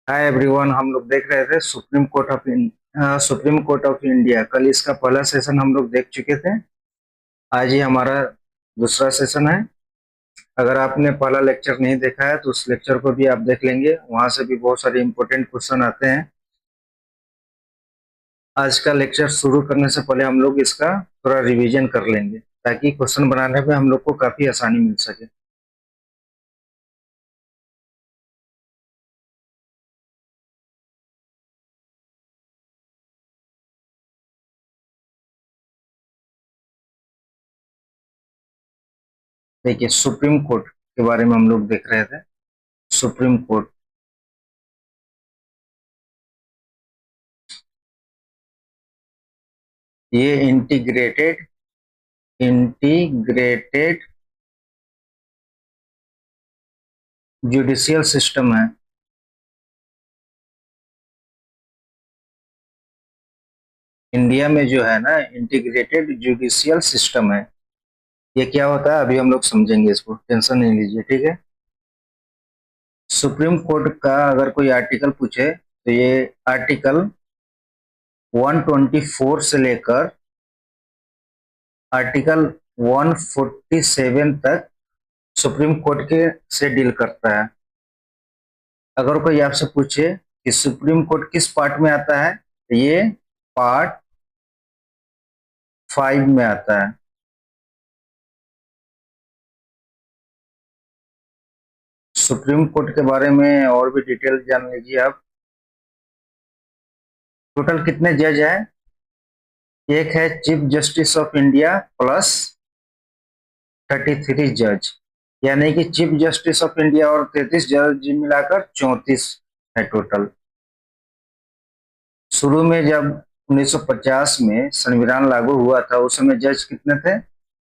Hi everyone, हम लोग देख रहे थे सुप्रीम कोर्ट ऑफ इंडिया। कल इसका पहला सेशन हम लोग देख चुके थे। आज ही हमारा दूसरा सेशन है। अगर आपने पहला लेक्चर नहीं देखा है तो उस लेक्चर को भी आप देख लेंगे, वहां से भी बहुत सारे इंपॉर्टेंट क्वेश्चन आते हैं। आज का लेक्चर शुरू करने से पहले हम लोग इसका थोड़ा रिवीजन कर लेंगे ताकि क्वेश्चन बनाने में हम लोग को काफी आसानी मिल सके। देखिए, सुप्रीम कोर्ट के बारे में हम लोग देख रहे थे। सुप्रीम कोर्ट ये इंटीग्रेटेड जुडिशियल सिस्टम है। इंडिया में जो है ना, इंटीग्रेटेड जुडिशियल सिस्टम है। ये क्या होता है अभी हम लोग समझेंगे, इसको टेंशन नहीं लीजिए, ठीक है। सुप्रीम कोर्ट का अगर कोई आर्टिकल पूछे तो ये आर्टिकल 124 से लेकर आर्टिकल 147 तक सुप्रीम कोर्ट के से डील करता है। अगर कोई आपसे पूछे कि सुप्रीम कोर्ट किस पार्ट में आता है तो ये पार्ट 5 में आता है। सुप्रीम कोर्ट के बारे में और भी डिटेल जान लीजिए आप। टोटल कितने जज हैं? एक है chief justice of India plus 33 जज, यानी कि चीफ जस्टिस ऑफ इंडिया और 33 जज मिलाकर 34 है टोटल। शुरू में जब 1950 में संविधान लागू हुआ था उस समय जज कितने थे?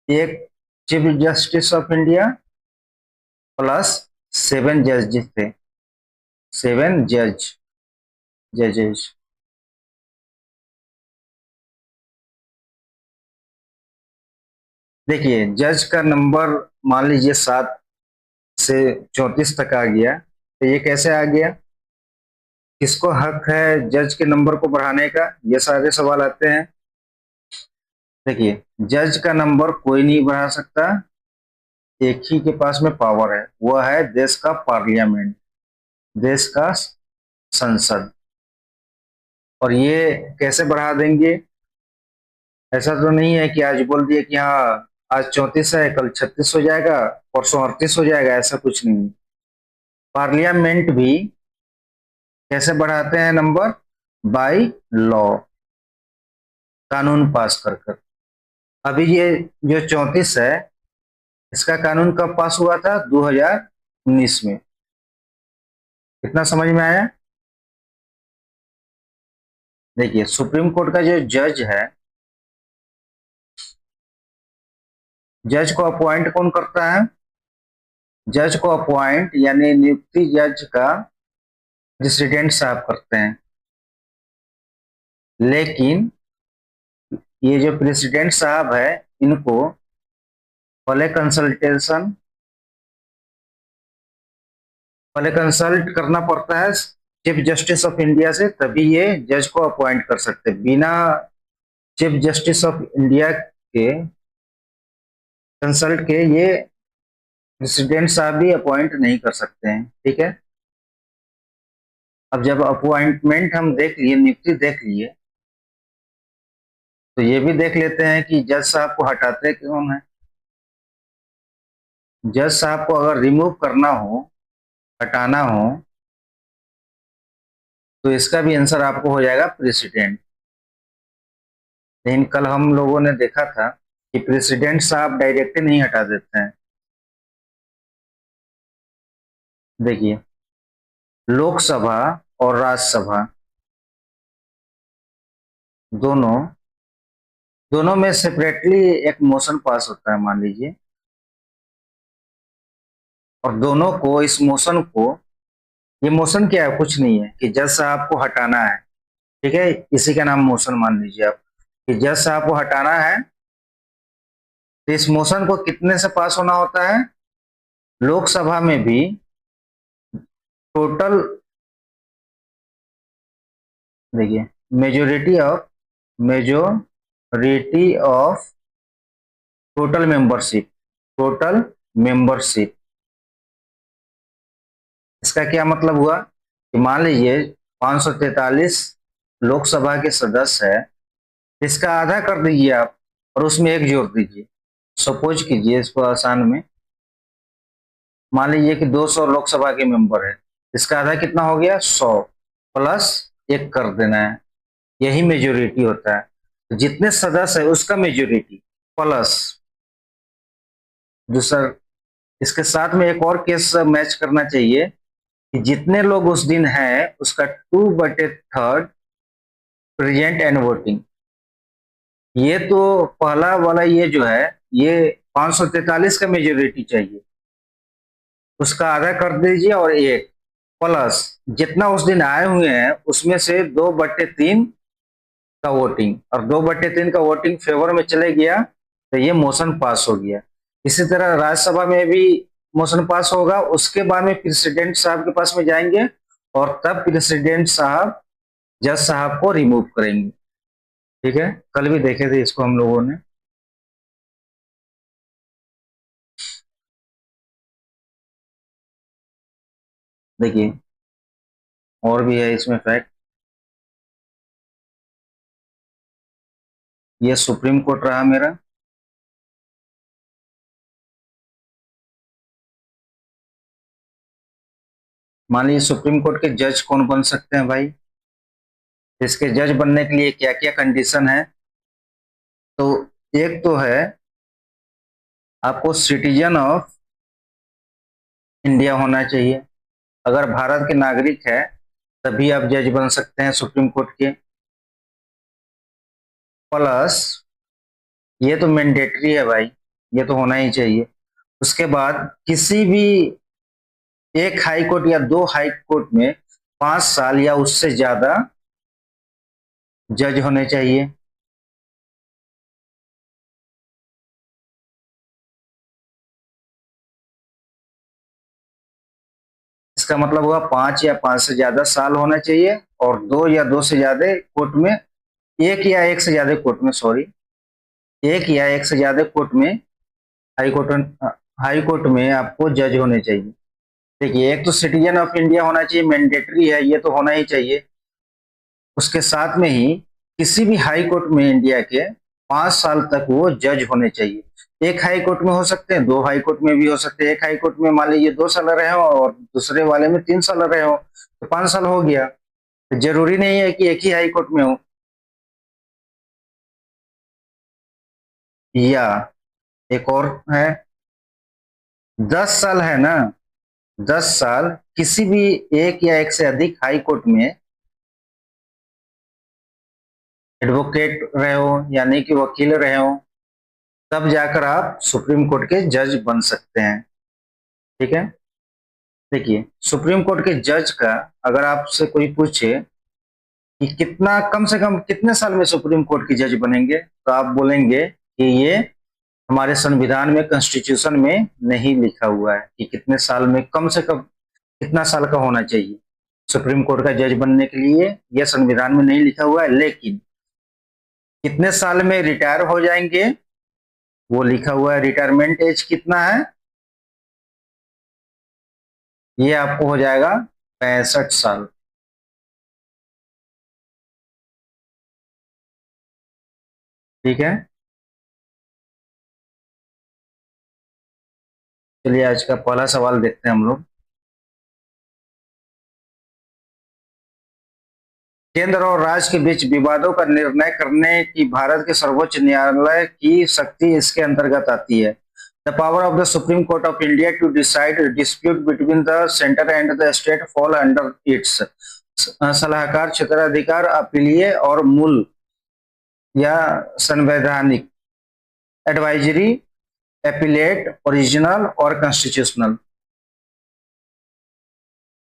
एक chief justice of India plus 7 जज थे। 7 जजेस। देखिए, जज का नंबर मान लीजिए 7 से 34 तक आ गया, तो ये कैसे आ गया? किसको हक है जज के नंबर को बढ़ाने का? ये सारे सवाल आते हैं। देखिए, जज का नंबर कोई नहीं बढ़ा सकता, एक ही के पास में पावर है, वह है देश का पार्लियामेंट, देश का संसद। और ये कैसे बढ़ा देंगे? ऐसा तो नहीं है कि आज बोल दिए कि हाँ आज 34 है, कल 36 हो जाएगा, परसों 38 हो जाएगा, ऐसा कुछ नहीं। पार्लियामेंट भी कैसे बढ़ाते हैं नंबर? बाय लॉ, कानून पास कर कर। अभी ये जो 34 है, इसका कानून कब पास हुआ था? 2019 में। कितना समझ में आया? देखिए, सुप्रीम कोर्ट का जो जज है, जज को अपॉइंट कौन करता है? जज को अपॉइंट यानी नियुक्ति जज का प्रेसिडेंट साहब करते हैं। लेकिन ये जो प्रेसिडेंट साहब है, इनको पहले कंसल्टेशन पहले कंसल्ट करना पड़ता है चीफ जस्टिस ऑफ इंडिया से, तभी ये जज को अपॉइंट कर सकते हैं। बिना चीफ जस्टिस ऑफ इंडिया के कंसल्ट के ये प्रेसिडेंट साहब भी अपॉइंट नहीं कर सकते हैं, ठीक है। अब जब अपॉइंटमेंट हम देख लिए, नियुक्ति देख लिए, तो ये भी देख लेते हैं कि जज साहब को हटाते कौन है। जज साहब को अगर रिमूव करना हो, हटाना हो, तो इसका भी आंसर आपको हो जाएगा प्रेसिडेंट। लेकिन कल हम लोगों ने देखा था कि प्रेसिडेंट साहब डायरेक्ट नहीं हटा देते हैं। देखिए, लोकसभा और राज्यसभा दोनों दोनों में सेपरेटली एक मोशन पास होता है, मान लीजिए, और दोनों को इस मोशन को, ये मोशन क्या है? कुछ नहीं है कि जज साहब को हटाना है, ठीक है, इसी का नाम मोशन मान लीजिए आप, कि जज साहब को हटाना है। तो इस मोशन को कितने से पास होना होता है? लोकसभा में भी टोटल देखिए, majority of total membership, total membership, इसका क्या मतलब हुआ कि मान लीजिए 543 लोकसभा के सदस्य है, इसका आधा कर दीजिए आप और उसमें एक जोड़ दीजिए। सपोज कीजिए इसको आसान में, मान लीजिए कि 200 लोकसभा के मेंबर है, इसका आधा कितना हो गया 100 प्लस एक कर देना है, यही मेजोरिटी होता है। तो जितने सदस्य है उसका मेजोरिटी प्लस दूसरा, इसके साथ में एक और केस मैच करना चाहिए कि जितने लोग उस दिन हैं उसका 2/3 प्रेजेंट एंड वोटिंग। ये तो पहला वाला ये जो है ये 543 का मेजोरिटी चाहिए, उसका आधा कर दीजिए और एक प्लस जितना उस दिन आए हुए हैं उसमें से 2/3 का वोटिंग, और 2/3 का वोटिंग फेवर में चले गया तो ये मोशन पास हो गया। इसी तरह राज्यसभा में भी मोशन पास होगा, उसके बाद में प्रेसिडेंट साहब के पास में जाएंगे और तब प्रेसिडेंट साहब जज साहब को रिमूव करेंगे। ठीक है, कल भी देखे थे इसको हम लोगों ने। देखिए, और भी है इसमें फैक्ट। ये सुप्रीम कोर्ट रहा मेरा। मान लीजिए सुप्रीम कोर्ट के जज कौन बन सकते हैं भाई, इसके जज बनने के लिए क्या क्या कंडीशन है। तो एक तो है आपको सिटीजन ऑफ इंडिया होना चाहिए, अगर भारत के नागरिक है तभी आप जज बन सकते हैं सुप्रीम कोर्ट के। प्लस ये तो मैंडेटरी है भाई, ये तो होना ही चाहिए। उसके बाद किसी भी एक हाई कोर्ट या दो हाई कोर्ट में 5 साल या उससे ज्यादा जज होने चाहिए। इसका मतलब हुआ 5 या 5 से ज्यादा साल होना चाहिए, और 2 या 2 से ज्यादा कोर्ट में, एक या एक से ज्यादा कोर्ट में, सॉरी, एक या एक से ज्यादा कोर्ट में, हाई कोर्ट हाई कोर्ट में आपको जज होने चाहिए। देखिए, एक तो सिटीजन ऑफ इंडिया होना चाहिए, मैंडेटरी है, ये तो होना ही चाहिए। उसके साथ में ही किसी भी हाई कोर्ट में इंडिया के 5 साल तक वो जज होने चाहिए। एक हाई कोर्ट में हो सकते हैं, दो हाई कोर्ट में भी हो सकते हैं। एक हाई कोर्ट में मान लीजिए 2 साल रहे हो और दूसरे वाले में 3 साल रहे हो तो 5 साल हो गया। तो जरूरी नहीं है कि एक ही हाई कोर्ट में हो। या एक और है, 10 साल है ना, 10 साल किसी भी एक या एक से अधिक हाई कोर्ट में एडवोकेट रहे हो यानी कि वकील रहे हो, तब जाकर आप सुप्रीम कोर्ट के जज बन सकते हैं। ठीक है, देखिए, सुप्रीम कोर्ट के जज का अगर आपसे कोई पूछे कि कितना, कम से कम कितने साल में सुप्रीम कोर्ट के जज बनेंगे, तो आप बोलेंगे कि ये हमारे संविधान में, कॉन्स्टिट्यूशन में नहीं लिखा हुआ है कि कितने साल में, कम से कम कितना साल का होना चाहिए सुप्रीम कोर्ट का जज बनने के लिए, यह संविधान में नहीं लिखा हुआ है। लेकिन कितने साल में रिटायर हो जाएंगे वो लिखा हुआ है। रिटायरमेंट एज कितना है, ये आपको हो जाएगा 65 साल। ठीक है, चलिए आज का पहला सवाल देखते हैं हम लोग। केंद्र और राज्य के बीच विवादों का निर्णय करने की भारत के सर्वोच्च न्यायालय की शक्ति इसके अंतर्गत आती है। The power of the supreme court of India to decide dispute between the centre and the state fall under its सलाहकार, क्षेत्राधिकार, अपीलीय और मूल या संवैधानिक, एडवाइजरी, एपिलेट, ओरिजिनल और कॉन्स्टिट्यूशनल।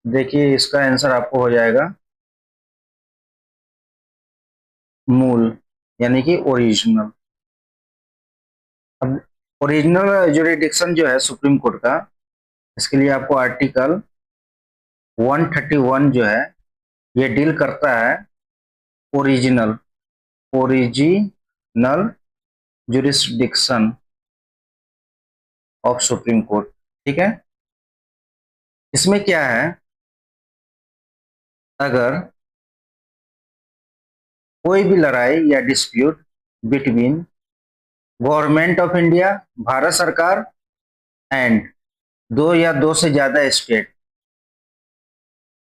देखिए, इसका आंसर आपको हो जाएगा मूल यानी कि ओरिजिनल। अब ओरिजिनल जुरिडिक्शन जो है सुप्रीम कोर्ट का, इसके लिए आपको आर्टिकल 131 जो है ये डील करता है original original jurisdiction of supreme court. ठीक है, इसमें क्या है, अगर कोई भी लड़ाई या dispute between government of India, Bharat सरकार, एंड दो या दो से ज्यादा स्टेट,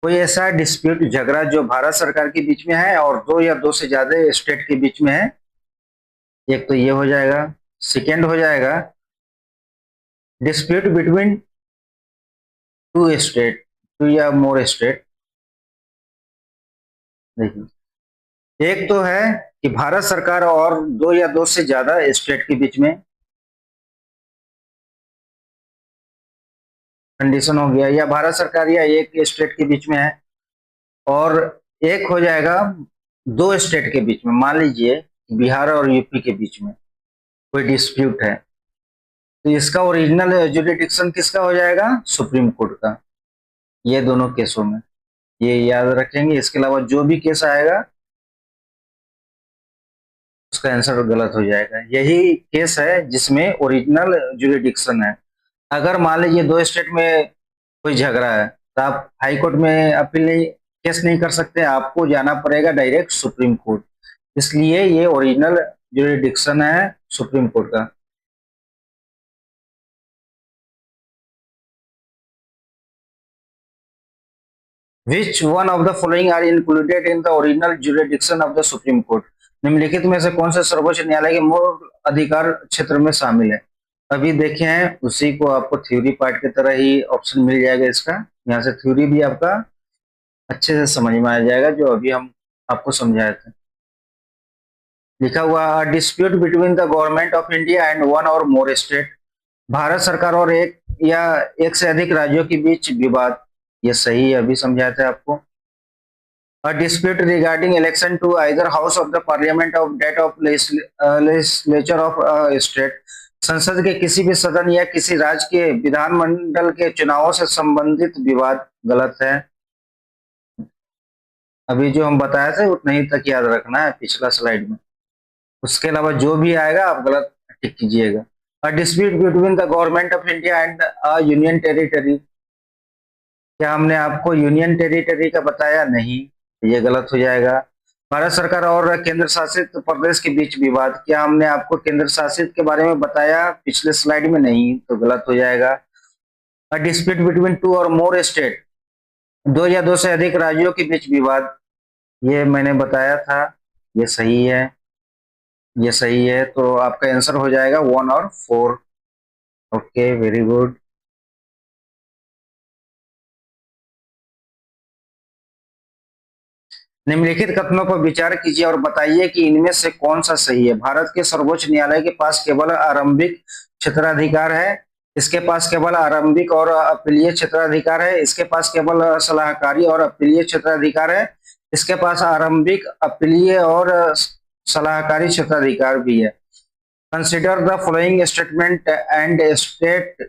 कोई ऐसा डिस्प्यूट झगड़ा जो भारत सरकार के बीच में है और दो या दो से ज्यादा स्टेट के बीच में है, एक तो ये हो जाएगा। सेकेंड हो जाएगा dispute between two state, two या मोर स्टेट। देखिए, एक तो है कि भारत सरकार और दो या दो से ज्यादा स्टेट के बीच में कंडीशन हो गया, या भारत सरकार या एक स्टेट के बीच में है, और एक हो जाएगा दो स्टेट के बीच में, मान लीजिए बिहार और यूपी के बीच में कोई डिस्प्यूट है, तो इसका ओरिजिनल जुरिडिक्शन किसका हो जाएगा, सुप्रीम कोर्ट का। ये दोनों केसों में ये याद रखेंगे। इसके अलावा जो भी केस आएगा उसका आंसर गलत हो जाएगा। यही केस है जिसमें ओरिजिनल जुरिडिक्शन है। अगर मान लीजिए दो स्टेट में कोई झगड़ा है तो आप हाई कोर्ट में अपील नहीं, केस नहीं कर सकते, आपको जाना पड़ेगा डायरेक्ट सुप्रीम कोर्ट। इसलिए ये ओरिजिनल जुरिडिक्शन है सुप्रीम कोर्ट का। Which one of the following are included in the original jurisdiction of the Supreme Court? निम्नलिखित में से कौन सा सर्वोच्च न्यायालय के मूल अधिकार क्षेत्र में शामिल है? अभी देखे हैं उसी को आपको थ्योरी पार्ट की तरह ही ऑप्शन मिल जाएगा इसका। यहाँ से थ्योरी भी आपका अच्छे से समझ में आ जाएगा जो अभी हम आपको समझाए थे। लिखा हुआ dispute between the government of India and one और मोर स्टेट, भारत सरकार और एक या एक से अधिक राज्यों के बीच विवाद। ये सही है, अभी समझाए थे आपको। A dispute regarding election to either house of the parliament of that of legislature of a state, संसद के किसी भी सदन या किसी राज्य के विधानमंडल के चुनावों से संबंधित विवाद। गलत है, अभी जो हम बताए थे उतना ही तक याद रखना है पिछला स्लाइड में। उसके अलावा जो भी आएगा आप गलत टिक कीजिएगा। A dispute between the government of India and a union territory, क्या हमने आपको यूनियन टेरिटरी का बताया? नहीं, ये गलत हो जाएगा। भारत सरकार और केंद्र शासित प्रदेश के बीच विवाद, क्या हमने आपको केंद्र शासित के बारे में बताया पिछले स्लाइड में? नहीं, तो गलत हो जाएगा। अ डिस्प्यूट बिटवीन टू और मोर स्टेट, दो या दो से अधिक राज्यों के बीच विवाद, ये मैंने बताया था, ये सही है, ये सही है। तो आपका आंसर हो जाएगा 1 और 4। Okay, very good. निम्नलिखित कथनों पर विचार कीजिए और बताइए कि इनमें से कौन सा सही है। भारत के सर्वोच्च न्यायालय के पास केवल आरंभिक क्षेत्राधिकार है, इसके पास केवल आरंभिक और अपीलीय क्षेत्राधिकार है, इसके पास केवल सलाहकारी और अपीलीय क्षेत्राधिकार है, इसके पास आरंभिक, अपीलीय और सलाहकारी क्षेत्राधिकार भी है। Consider the following statement and state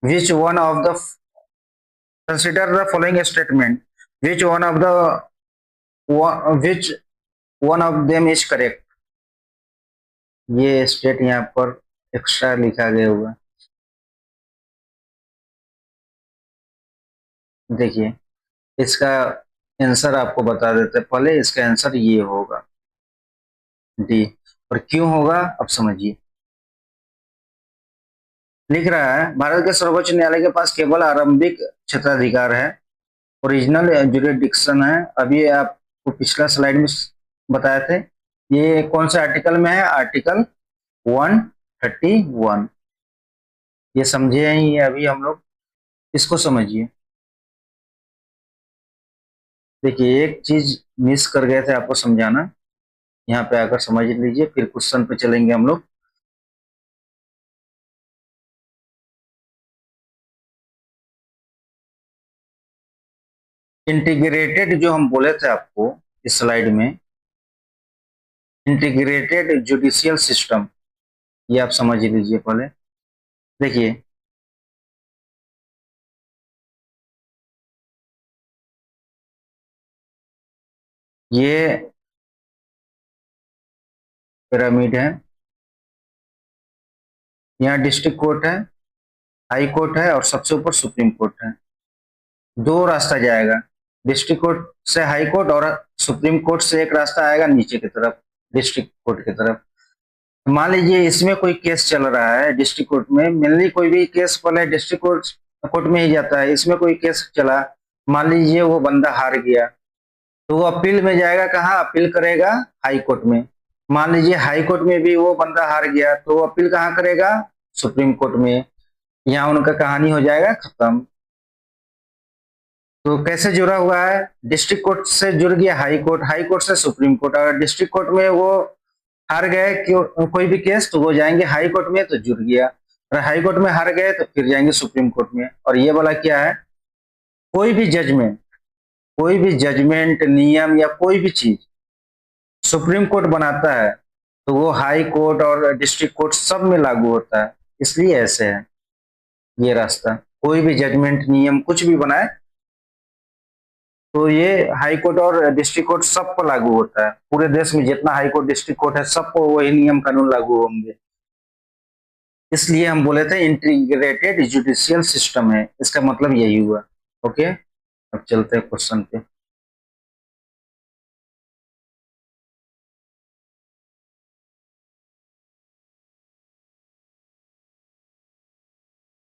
which one of the consider the following statement which one of the which one of them is correct. ये स्टेट यहाँ पर एक्स्ट्रा लिखा गया हुआ, देखिए इसका आंसर आपको बता देते हैं। पहले इसका आंसर ये होगा डी, और क्यों होगा अब समझिए। लिख रहा है भारत के सर्वोच्च न्यायालय के पास केवल आरंभिक क्षेत्राधिकार है, ओरिजिनल जुरिडिक्शन है। अभी आपको पिछला स्लाइड में बताए थे। ये कौन से आर्टिकल में है? आर्टिकल 131। ये समझे हैं ये अभी हम लोग, इसको समझिए। देखिए एक चीज मिस कर गए थे आपको समझाना, यहाँ पे आकर समझ लीजिए, फिर क्वेश्चन पे चलेंगे हम लोग। इंटीग्रेटेड जो हम बोले थे आपको इस स्लाइड में, इंटीग्रेटेड जुडिशियल सिस्टम, ये आप समझ लीजिए पहले। देखिए ये पिरामिड है, यहाँ डिस्ट्रिक्ट कोर्ट है, हाई कोर्ट है और सबसे ऊपर सुप्रीम कोर्ट है। दो रास्ता जाएगा, डिस्ट्रिक्ट कोर्ट से हाई कोर्ट और सुप्रीम कोर्ट से एक रास्ता आएगा नीचे की तरफ, डिस्ट्रिक्ट कोर्ट की तरफ। मान लीजिए इसमें कोई केस चल रहा है डिस्ट्रिक्ट कोर्ट में, मेनली कोई भी केस पहले डिस्ट्रिक्ट कोर्ट में ही जाता है। इसमें कोई केस चला, मान लीजिए वो बंदा हार गया, तो वो अपील में जाएगा, कहाँ अपील करेगा? हाई कोर्ट में। मान लीजिए हाई कोर्ट में भी वो बंदा हार गया, तो वो अपील कहाँ करेगा? सुप्रीम कोर्ट में। यहाँ उनका कहानी हो जाएगा खत्म। तो कैसे जुड़ा हुआ है? डिस्ट्रिक्ट कोर्ट से जुड़ गया हाई कोर्ट से सुप्रीम कोर्ट। अगर डिस्ट्रिक्ट कोर्ट में वो हार गए कोई भी केस, तो वो जाएंगे हाई कोर्ट में, तो जुड़ गया। अगर हाई कोर्ट में हार गए तो फिर जाएंगे सुप्रीम कोर्ट में। और ये वाला क्या है? कोई भी जजमेंट नियम या कोई भी चीज सुप्रीम कोर्ट बनाता है, तो वो हाई कोर्ट और डिस्ट्रिक्ट कोर्ट सब में लागू होता है। इसलिए ऐसे है ये रास्ता। कोई भी जजमेंट नियम कुछ भी बनाए, तो ये हाई कोर्ट और डिस्ट्रिक्ट कोर्ट सब पर लागू होता है। पूरे देश में जितना हाई कोर्ट डिस्ट्रिक्ट कोर्ट है, सबको वही नियम कानून लागू होंगे। इसलिए हम बोले थे इंटीग्रेटेड जुडिशियल सिस्टम है, इसका मतलब यही हुआ। ओके, अब चलते हैं क्वेश्चन पे।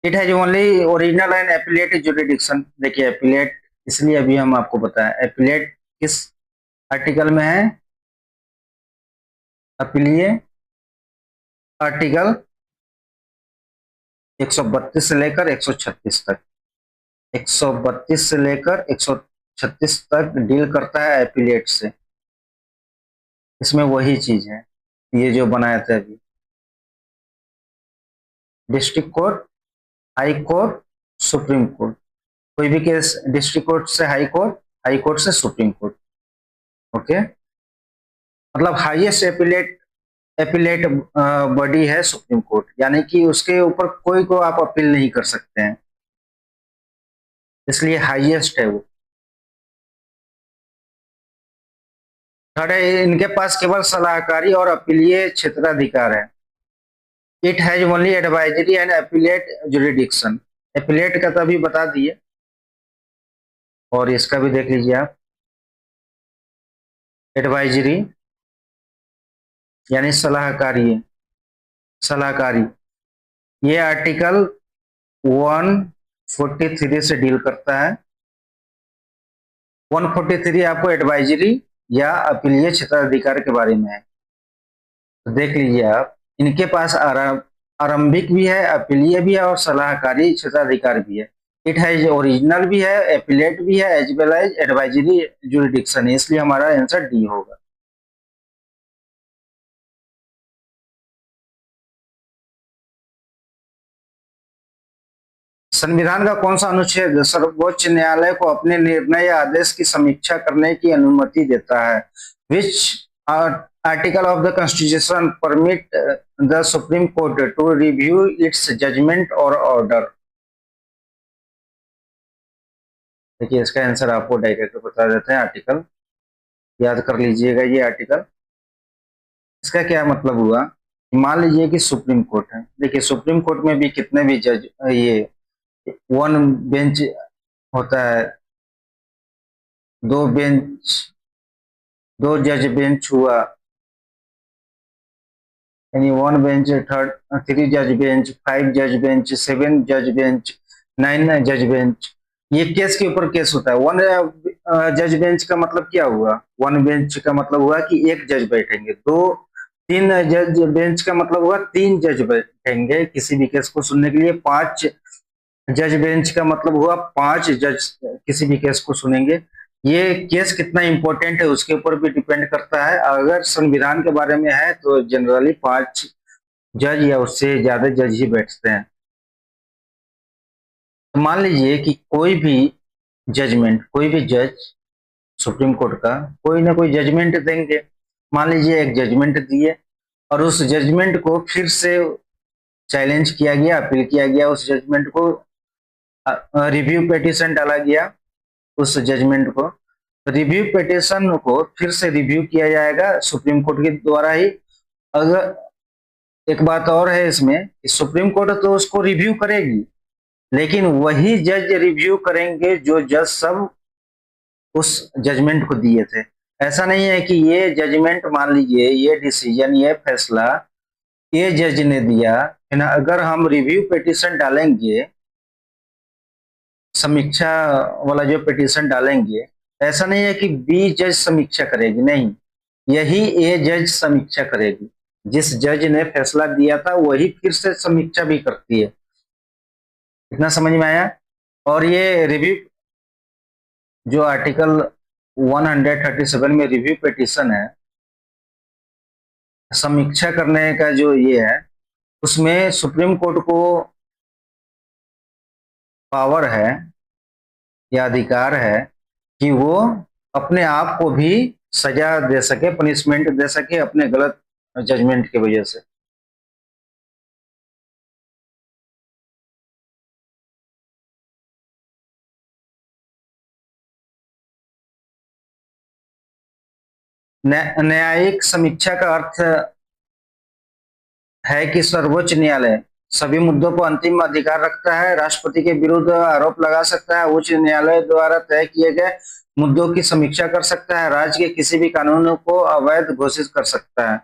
It has only original and appellate jurisdiction. देखिए एपिलेट, इसलिए अभी हम आपको बताएं एपिलेट किस आर्टिकल में है। अपीलिये आर्टिकल 132 से लेकर 136 तक, 132 से लेकर 136 तक डील करता है एपिलेट से। इसमें वही चीज है ये जो बनाया था अभी। District court, high court, supreme court. कोई भी केस डिस्ट्रिक्ट कोर्ट से हाई कोर्ट से सुप्रीम कोर्ट। ओके, मतलब हाईएस्ट एपिलेट एपिलेट बॉडी है सुप्रीम कोर्ट, यानी कि उसके ऊपर कोई को आप अपील नहीं कर सकते हैं, इसलिए हाईएस्ट है वो। थर्ड है, इनके पास केवल सलाहकारी और अपीलीय क्षेत्राधिकार है। It has only advisory and appellate jurisdiction. Appellate का तो अभी बता दिए, और इसका भी देख लीजिए आप। एडवाइजरी यानी सलाहकारी, ये आर्टिकल 143 से डील करता है। 143 आपको एडवाइजरी या अपीलीय क्षेत्राधिकार के बारे में है। तो देख लीजिए आप, इनके पास आरंभिक भी है, अपीलीय भी है और सलाहकारी क्षेत्राधिकार भी है। इट हैज ओरिजिनल भी है, एपिलेट भी है, as well as advisory jurisdiction है। इसलिए हमारा आंसर डी होगा। संविधान का कौन सा अनुच्छेद सर्वोच्च न्यायालय को अपने निर्णय या आदेश की समीक्षा करने की अनुमति देता है? Which article of the constitution permit the supreme court to review its judgement और ऑर्डर? देखिए इसका आंसर आपको डायरेक्ट बता देते हैं। आर्टिकल याद कर लीजिएगा ये आर्टिकल। इसका क्या मतलब हुआ? मान लीजिए कि सुप्रीम कोर्ट है। देखिए सुप्रीम कोर्ट में भी कितने भी जज, ये वन बेंच होता है, दो बेंच, दो जज बेंच हुआ, यानी वन बेंच, थर्ड, थ्री जज बेंच, फाइव जज बेंच, सेवन जज बेंच, नाइन जज बेंच। ये केस के ऊपर केस होता है। वन जज बेंच का मतलब क्या हुआ? वन बेंच का मतलब हुआ कि एक जज बैठेंगे। दो तीन जज बेंच का मतलब हुआ तीन जज बैठेंगे किसी भी केस को सुनने के लिए। पांच जज बेंच का मतलब हुआ पांच जज किसी भी केस को सुनेंगे। ये केस कितना इंपॉर्टेंट है उसके ऊपर भी डिपेंड करता है। अगर संविधान के बारे में है तो जनरली पांच जज या उससे ज्यादा जज ही बैठते हैं। तो मान लीजिए कि कोई भी कोई भी जज सुप्रीम कोर्ट का कोई ना कोई जजमेंट देंगे। मान लीजिए एक जजमेंट दिए और उस जजमेंट को फिर से चैलेंज किया गया, अपील किया गया, उस जजमेंट को रिव्यू पिटीशन डाला गया उस जजमेंट को। रिव्यू पिटीशन को फिर से रिव्यू किया जाएगा सुप्रीम कोर्ट के द्वारा ही, अगर एक बात और है इसमें कि सुप्रीम कोर्ट तो उसको रिव्यू करेगी, लेकिन वही जज रिव्यू करेंगे जो जज सब उस जजमेंट को दिए थे। ऐसा नहीं है कि ये जजमेंट, मान लीजिए ये डिसीजन, ये फैसला ये जज ने दिया है ना, अगर हम रिव्यू पिटीशन डालेंगे, समीक्षा वाला जो पिटीशन डालेंगे, ऐसा नहीं है कि बी जज समीक्षा करेगी, नहीं, यही ए जज समीक्षा करेगी। जिस जज ने फैसला दिया था वही फिर से समीक्षा भी करती है। इतना समझ में आया? और ये रिव्यू जो आर्टिकल 137 में रिव्यू पिटीशन है, समीक्षा करने का जो ये है, उसमें सुप्रीम कोर्ट को पावर है या अधिकार है कि वो अपने आप को भी सजा दे सके, पनिशमेंट दे सके अपने गलत जजमेंट की वजह से। न्यायिक समीक्षा का अर्थ है कि सर्वोच्च न्यायालय सभी मुद्दों को अंतिम अधिकार रखता है, राष्ट्रपति के विरुद्ध आरोप लगा सकता है, उच्च न्यायालय द्वारा तय किए गए मुद्दों की समीक्षा कर सकता है, राज्य के किसी भी कानून को अवैध घोषित कर सकता है।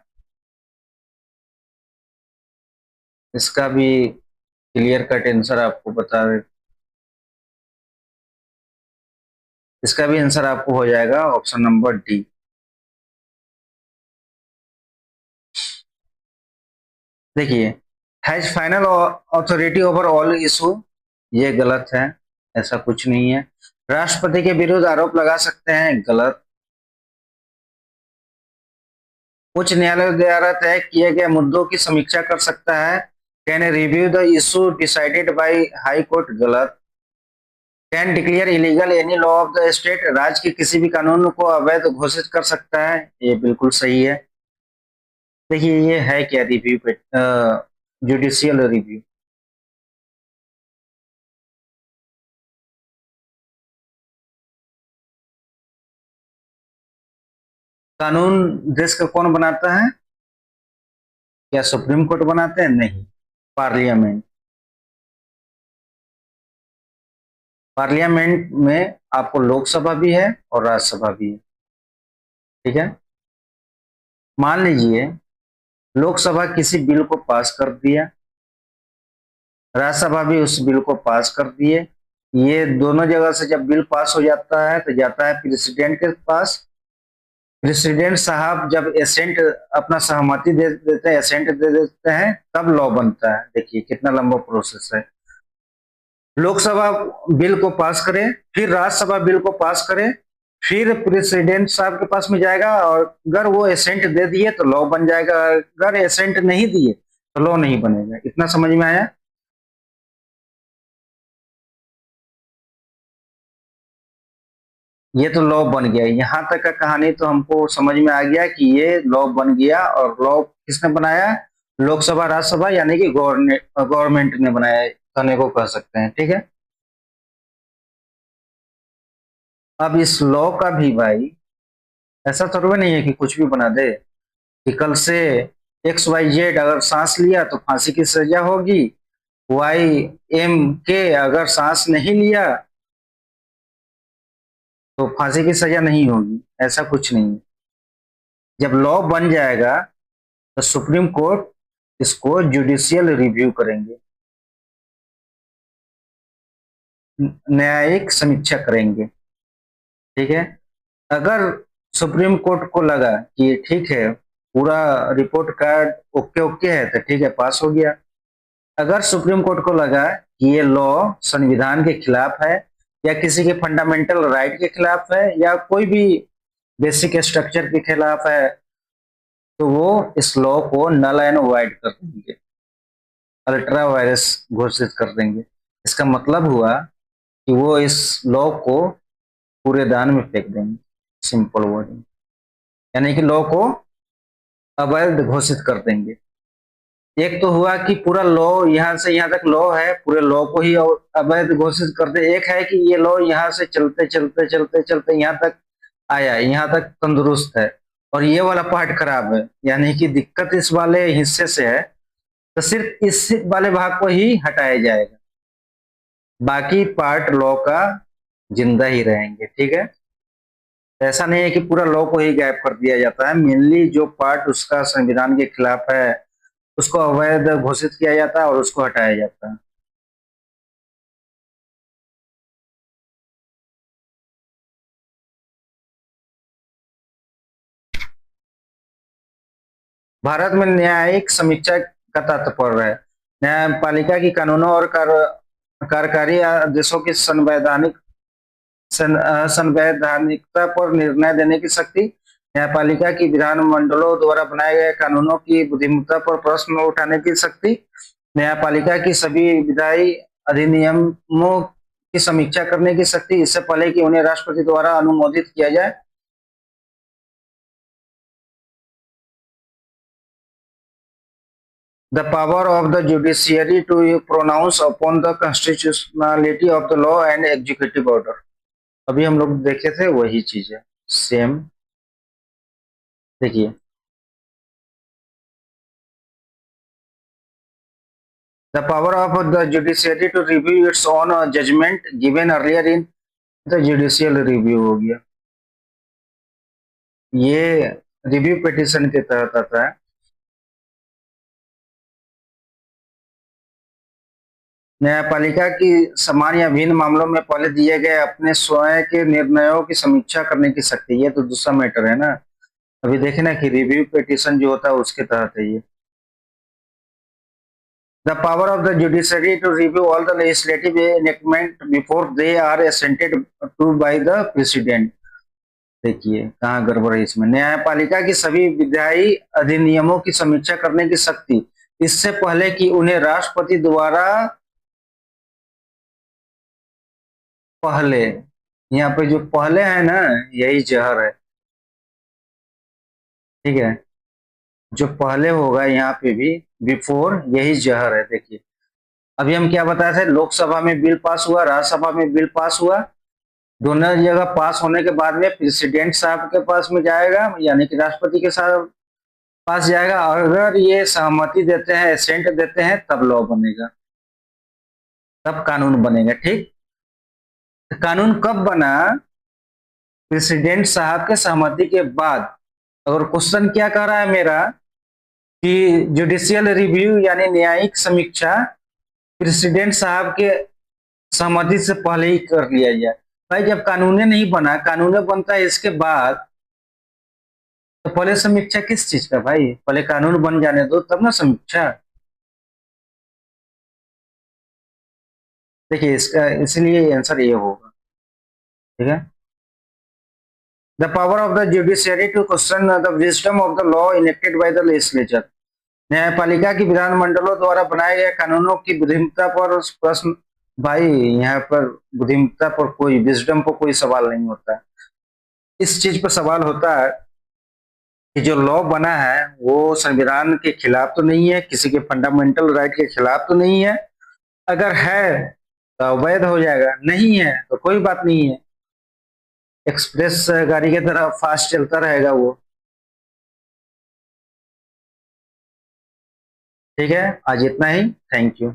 इसका भी क्लियर कट आंसर आपको बता दे, इसका भी आंसर आपको हो जाएगा ऑप्शन नंबर डी। देखिए, has final authority over all issue, ये गलत है, ऐसा कुछ नहीं है। राष्ट्रपति के विरुद्ध आरोप लगा सकते हैं, गलत। उच्च न्यायालय द्वारा तय किए गए मुद्दों की समीक्षा कर सकता है, can review the issue decided by high court, गलत। Can declare illegal any law of the state, राज्य के किसी भी कानून को अवैध घोषित कर सकता है, ये बिल्कुल सही है। देखिए ये है क्या रिव्यू पे, जुडिशियल रिव्यू। कानून देश का कौन बनाता है? क्या सुप्रीम कोर्ट बनाते हैं? नहीं, पार्लियामेंट। पार्लियामेंट में आपको लोकसभा भी है और राज्यसभा भी है, ठीक है। मान लीजिए लोकसभा किसी बिल को पास कर दिया, राज्यसभा भी उस बिल को पास कर दिए, ये दोनों जगह से जब बिल पास हो जाता है तो जाता है प्रेसिडेंट के पास। प्रेसिडेंट साहब जब एसेंट, अपना सहमति दे देते हैं, एसेंट दे देते हैं, तब लॉ बनता है। देखिए कितना लंबा प्रोसेस है। लोकसभा बिल को पास करे, फिर राज्यसभा बिल को पास करे, फिर प्रेसिडेंट साहब के पास में जाएगा, और अगर वो एसेंट दे दिए तो लॉ बन जाएगा, अगर एसेंट नहीं दिए तो लॉ नहीं बनेगा। इतना समझ में आया? ये तो लॉ बन गया, यहाँ तक का कहानी तो हमको समझ में आ गया कि ये लॉ बन गया। और लॉ किसने बनाया? लोकसभा राज्यसभा, यानी कि गवर्नमेंट ने बनाया, कहने को कह सकते हैं, ठीक है। अब इस लॉ का भी भाई ऐसा थोड़ा नहीं है कि कुछ भी बना दे, कि कल से XYZ अगर सांस लिया तो फांसी की सजा होगी, YMK अगर सांस नहीं लिया तो फांसी की सजा नहीं होगी, ऐसा कुछ नहीं है। जब लॉ बन जाएगा तो सुप्रीम कोर्ट इसको जुडिशियल रिव्यू करेंगे, न्यायिक समीक्षा करेंगे, ठीक है। अगर सुप्रीम कोर्ट को लगा कि ठीक है, पूरा रिपोर्ट कार्ड ओके ओके है, तो ठीक है, पास हो गया। अगर सुप्रीम कोर्ट को लगा कि ये लॉ संविधान के खिलाफ है, या किसी के फंडामेंटल राइट के खिलाफ है, या कोई भी बेसिक स्ट्रक्चर के खिलाफ है, तो वो इस लॉ को नल एंड वाइड कर देंगे, अल्ट्रा वायरस घोषित कर देंगे। इसका मतलब हुआ कि वो इस लॉ को कूड़ेदान में फेंक देंगे, सिंपल वर्ड, यानी कि लॉ को अवैध घोषित कर देंगे। एक तो हुआ कि पूरा लॉ यहाँ से यहाँ तक लॉ है, पूरे लॉ को ही अवैध घोषित कर दे। एक है कि ये लॉ यहाँ से चलते चलते चलते चलते यहाँ तक आया, यहाँ तक तंदुरुस्त है, और ये वाला पार्ट खराब है, यानी कि दिक्कत इस वाले हिस्से से है, तो सिर्फ इस वाले भाग को ही हटाया जाएगा, बाकी पार्ट लॉ का जिंदा ही रहेंगे। ठीक है, ऐसा नहीं है कि पूरा लॉ को ही गायब कर दिया जाता है, मेनली जो पार्ट उसका संविधान के खिलाफ है उसको अवैध घोषित किया जाता है और उसको हटाया जाता है। भारत में न्यायिक समीक्षा का तात्पर्य है न्यायपालिका की कानूनों और कार्यकारी आदेशों की संवैधानिकता पर निर्णय देने की शक्ति, न्यायपालिका की विधानमंडलों द्वारा बनाए गए कानूनों की बुद्धिमत्ता पर प्रश्न उठाने की शक्ति, न्यायपालिका की सभी विधायी अधिनियमों की समीक्षा करने की शक्ति, इससे पहले कि उन्हें राष्ट्रपति द्वारा अनुमोदित किया जाए। The power of the judiciary to pronounce upon the constitutionality of the law and executive order। अभी हम लोग देखे थे वही चीज है, सेम। देखिए, the power of the judiciary to review its own judgment given earlier in the judicial review हो गया, ये रिव्यू पिटिशन के तहत आता है। न्यायपालिका की समान या भिन्न मामलों में पहले दिए गए अपने स्वयं के निर्णयों की समीक्षा करने की शक्ति, ये तो दूसरा मैटर है ना। अभी देखे ना कि रिव्यू पिटिशन जो होता है उसके तहत है ये। The power of the judiciary to review all the legislative enactment before they are assented to by the president। देखिए कहाँ गड़बड़ है इसमें, न्यायपालिका की सभी विधायी अधिनियमों की समीक्षा करने की शक्ति, इससे पहले कि उन्हें राष्ट्रपति द्वारा, पहले, यहाँ पे जो पहले है ना यही जहर है। ठीक है, जो पहले होगा यहाँ पे भी बिफोर यही जहर है। देखिए अभी हम क्या बताए थे, लोकसभा में बिल पास हुआ, राज्यसभा में बिल पास हुआ, दोनों जगह पास होने के बाद में प्रेसिडेंट साहब के पास में जाएगा, यानी कि राष्ट्रपति के साथ पास जाएगा, और अगर ये सहमति देते हैं, एसेंट देते हैं, तब लॉ बनेगा, तब कानून बनेगा। ठीक, तो कानून कब बना, प्रेसिडेंट साहब के सहमति के बाद। अगर क्वेश्चन क्या कह रहा है मेरा कि जुडिशियल रिव्यू यानी न्यायिक समीक्षा प्रेसिडेंट साहब के सहमति से पहले ही कर लिया जाए, भाई जब कानून नहीं बना, कानून बनता है इसके बाद, तो पहले समीक्षा किस चीज का भाई, पहले कानून बन जाने दो तब ना समीक्षा। देखिए इसका इसलिए आंसर ये होगा। ठीक है, the power of the judiciary to question the wisdom of the law enacted by the legislature, न्यायपालिका की विधानमंडलों द्वारा बनाए गए कानूनों की बुद्धिमत्ता पर प्रश्न। भाई यहाँ पर बुद्धिमत्ता पर कोई, विजडम पर कोई सवाल नहीं होता, इस चीज पर सवाल होता है कि जो लॉ बना है वो संविधान के खिलाफ तो नहीं है, किसी के फंडामेंटल राइट के खिलाफ तो नहीं है, अगर है तो अवैध हो जाएगा, नहीं है तो कोई बात नहीं है, एक्सप्रेस गाड़ी की तरह फास्ट चलता रहेगा वो। ठीक है, आज इतना ही, थैंक यू।